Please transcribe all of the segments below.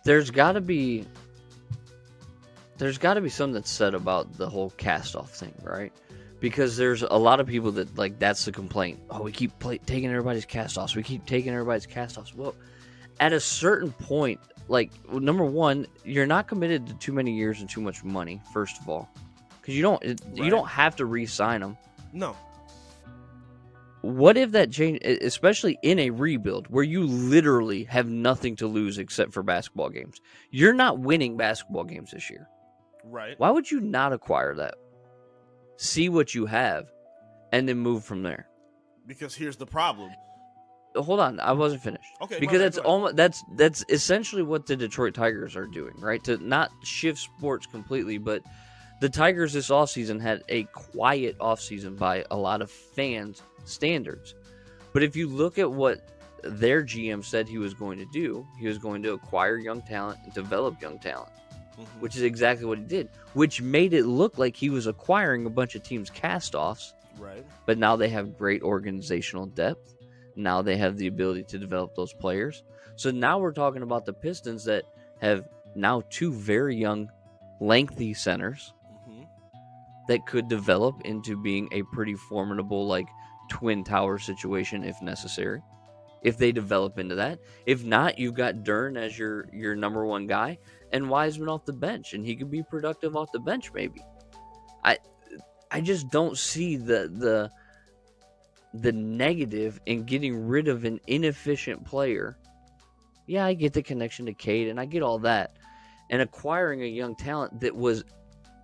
there's got to be something that's said about the whole cast-off thing, right? Because there's a lot of people that, like, that's the complaint. Oh, we keep taking everybody's cast-offs. We keep taking everybody's cast-offs. Well, at a certain point, like, number one, you're not committed to too many years and too much money, first of all. Because you don't have to re-sign them. No. What if that change, especially in a rebuild where you literally have nothing to lose except for basketball games? You're not winning basketball games this year. Right. Why would you not acquire that? See what you have, and then move from there. Because here's the problem. Hold on, I wasn't finished. Okay. Because that's essentially what the Detroit Tigers are doing, right? To not shift sports completely, but the Tigers this offseason had a quiet offseason by a lot of fans' standards. But if you look at what their GM said he was going to do, he was going to acquire young talent and develop young talent. Which is exactly what he did, which made it look like he was acquiring a bunch of teams' cast-offs. Right. But now they have great organizational depth. Now they have the ability to develop those players. So now we're talking about the Pistons that have now two very young, lengthy centers that could develop into being a pretty formidable, like, twin tower situation if necessary. If they develop into that. If not, you've got Dern as your number one guy and Wiseman off the bench, and he could be productive off the bench maybe. I just don't see the negative in getting rid of an inefficient player. Yeah, I get the connection to Cade, and I get all that. And acquiring a young talent that was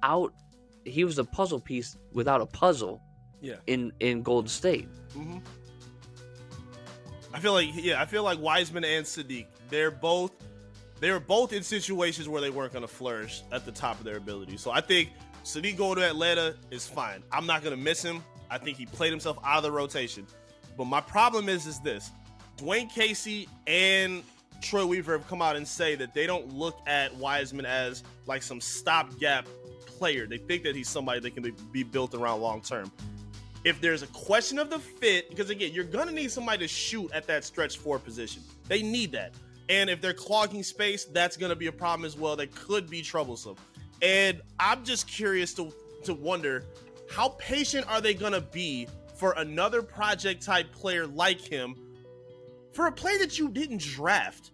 out, he was a puzzle piece without a puzzle in Golden State. I feel like Wiseman and Saddiq, they were both in situations where they weren't going to flourish at the top of their ability. So I think Saddiq going to Atlanta is fine. I'm not going to miss him. I think he played himself out of the rotation. But my problem is this. Dwayne Casey and Troy Weaver have come out and say that they don't look at Wiseman as like some stopgap player. They think that he's somebody that can be built around long term. If there's a question of the fit, because again, you're going to need somebody to shoot at that stretch four position. They need that. And if they're clogging space, that's going to be a problem as well. That could be troublesome. And I'm just curious to wonder, how patient are they going to be for another project type player like him, for a player that you didn't draft?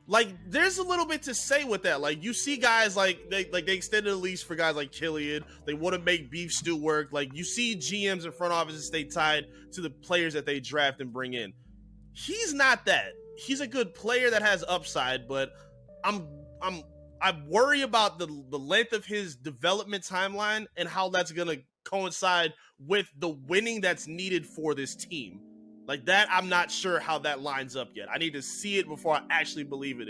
Like, there's a little bit to say with that. Like, you see guys like they extended a lease for guys like Killian. They want to make beef stew work. Like, you see GMs and front offices stay tied to the players that they draft and bring in. He's not that. He's a good player that has upside, but I worry about the length of his development timeline and how that's going to coincide with the winning that's needed for this team. Like that, I'm not sure how that lines up yet. I need to see it before I actually believe it.